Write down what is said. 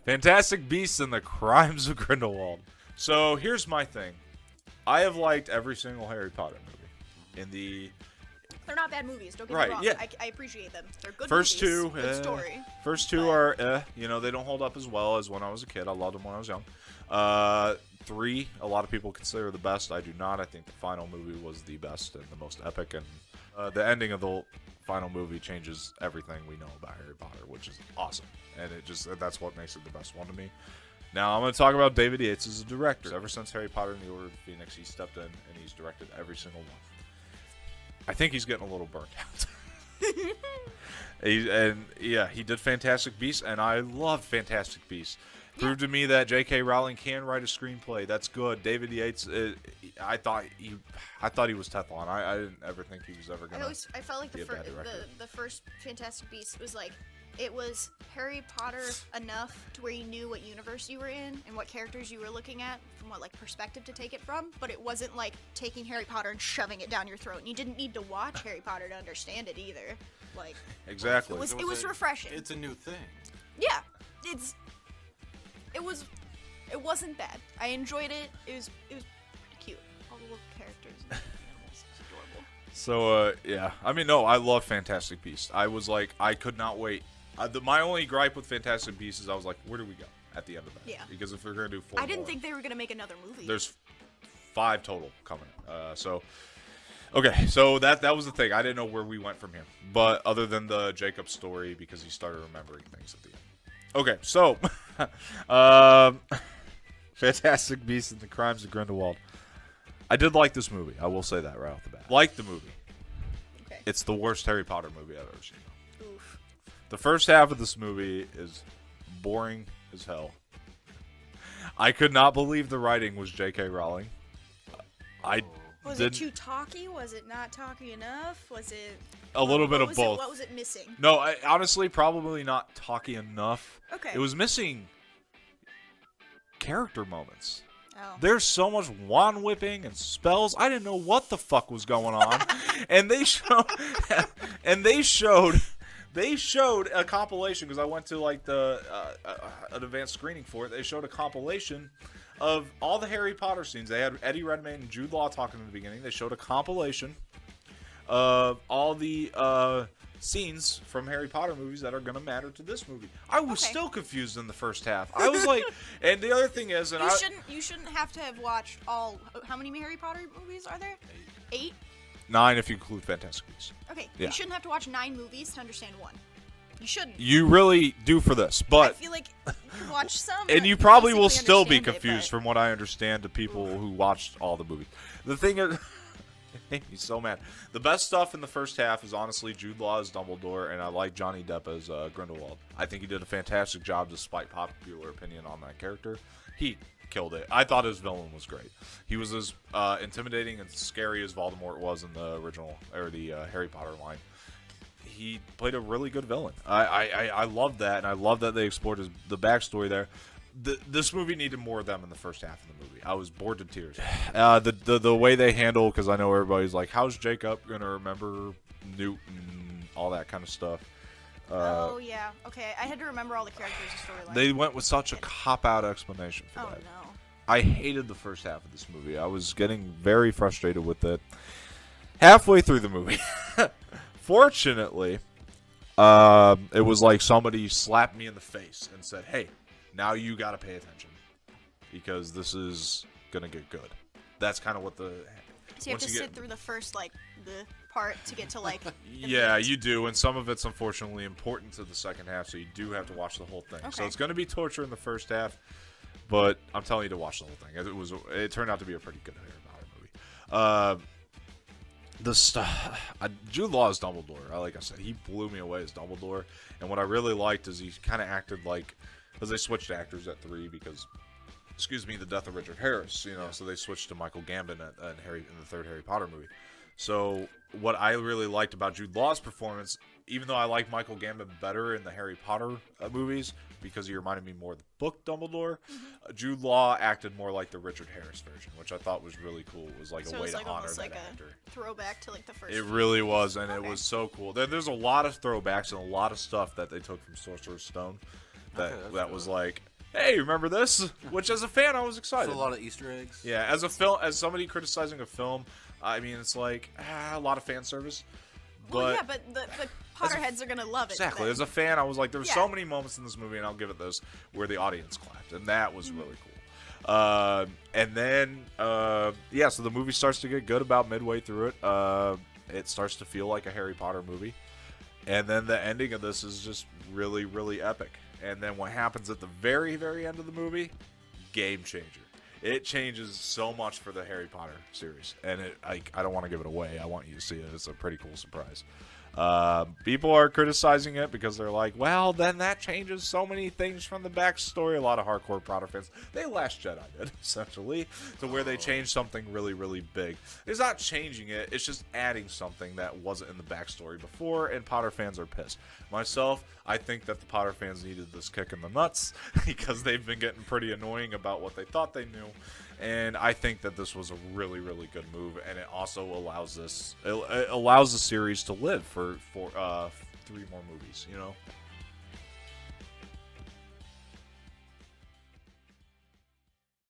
Fantastic Beasts and the Crimes of Grindelwald. So here's my thing. I have liked every single Harry Potter movie. They're not bad movies. Don't get Right, me wrong. yeah. I appreciate them. They're good First movies. two, Good story. First two are, they don't hold up as well as when I was a kid. I loved them when I was young. 3, a lot of people consider the best. I do not. I think the final movie was the best and the most epic. And the ending of the final movie changes everything we know about Harry Potter, which is awesome. And that's what makes it the best one to me. Now, I'm going to talk about David Yates as a director. Ever since Harry Potter and the Order of the Phoenix, he stepped in and he's directed every single one. I think he's getting a little burnt out. He did Fantastic Beasts, and I loved Fantastic Beasts. Proved to me that J.K. Rowling can write a screenplay. That's good. David Yates, I thought he was Teflon. I didn't ever think he was ever going to. I felt like the first Fantastic Beasts was like, it was Harry Potter enough to where you knew what universe you were in and what characters you were looking at from what perspective to take it from, but it wasn't like taking Harry Potter and shoving it down your throat. And you didn't need to watch Harry Potter to understand it either. Exactly. It was refreshing. It's a new thing. Yeah, it wasn't bad. I enjoyed it. It was pretty cute. All the little characters and animals. It's adorable. No, I love Fantastic Beasts. I was like, I could not wait. My only gripe with Fantastic Beasts is I was like, where do we go at the end of that? Yeah. Because if we're going to do 4 I didn't more, think they were going to make another movie. there's 5 total coming. So that was the thing. I didn't know where we went from here. But other than the Jacob story, because he started remembering things at the end. Okay, so Fantastic Beasts and the Crimes of Grindelwald. I did like this movie. I will say that right off the bat. Like the movie. Okay. It's the worst Harry Potter movie I've ever seen. Oof. The first half of this movie is boring as hell. I could not believe the writing was J.K. Rowling. Was it too talky? Was it not talky enough? Was it a little bit of both? What was it missing? No, honestly, probably not talky enough. Okay. It was missing character moments. Oh. There's so much wand whipping and spells. I didn't know what the fuck was going on, and they showed a compilation because I went to an advanced screening for it. They showed a compilation of all the Harry Potter scenes. They had Eddie Redmayne and Jude Law talking in the beginning. They showed a compilation of all the scenes from Harry Potter movies that are going to matter to this movie. I was still confused in the first half. I was like, and the other thing is, you shouldn't have to have watched all. How many Harry Potter movies are there? 8. 9 if you include Fantastic Beasts. Okay, Yeah. You shouldn't have to watch 9 movies to understand 1. You shouldn't. You really do for this, but I feel like you can watch some. and you probably will basically still be understand it, confused from what I understand to people who watched all the movies. The thing is, it made me so mad. The best stuff in the first half is honestly Jude Law as Dumbledore, and I like Johnny Depp as Grindelwald. I think he did a fantastic job despite popular opinion on that character. He killed it. I thought his villain was great. He was as intimidating and scary as Voldemort was in the original, or the Harry Potter line. He played a really good villain. I love that, and I love that they explored the backstory there. This movie needed more of them in the first half of the movie. I was bored to tears. The way they handle, because I know everybody's like, how's Jacob going to remember Newton, all that kind of stuff. Oh, yeah. Okay, I had to remember all the characters and storylines. They went with such a cop-out explanation for that. Oh, no. I hated the first half of this movie. I was getting very frustrated with it. Halfway through the movie, fortunately, it was like somebody slapped me in the face and said, hey, now you got to pay attention because this is going to get good. That's kind of what the... So you have to sit through the first, the part to get to, Yeah, you do, and some of it's unfortunately important to the second half, so you do have to watch the whole thing. Okay. So it's going to be torture in the first half, but I'm telling you to watch the whole thing. It turned out to be a pretty good Harry Potter movie. Jude Law as Dumbledore, like I said, he blew me away as Dumbledore, and what I really liked is he kind of acted like, because they switched actors at 3 because, the death of Richard Harris, so they switched to Michael Gambon in the third Harry Potter movie. So what I really liked about Jude Law's performance, even though I like Michael Gambon better in the Harry Potter movies because he reminded me more of the book Dumbledore, Jude Law acted more like the Richard Harris version, which I thought was really cool. It was like a way to honor that actor. Throwback to the first. It really was, and it was so cool. There's a lot of throwbacks and a lot of stuff that they took from Sorcerer's Stone that was like, hey, remember this? Which, as a fan, I was excited. There's a lot of Easter eggs. Yeah, as somebody criticizing a film, I mean, it's like a lot of fan service. Well, yeah, but the Potterheads are gonna love it. Exactly. then. As a fan, I was like, there were Yeah. so many moments in this movie, and I'll give it this, where the audience clapped, and that was really cool. And then, so the movie starts to get good about midway through it. It starts to feel like a Harry Potter movie. And then the ending of this is just really, really epic. And then what happens at the very, very end of the movie, game changer. It changes so much for the Harry Potter series. And I don't want to give it away. I want you to see it. It's a pretty cool surprise. People are criticizing it because they're like, well, then that changes so many things from the backstory. A lot of hardcore Potter fans, they Last Jedi did, essentially, to where they changed something really, really big. It's not changing it, it's just adding something that wasn't in the backstory before, and Potter fans are pissed. Myself, I think that the Potter fans needed this kick in the nuts because they've been getting pretty annoying about what they thought they knew. And I think that this was a really, really good move, and it also allows the series to live for 3 more movies. You know,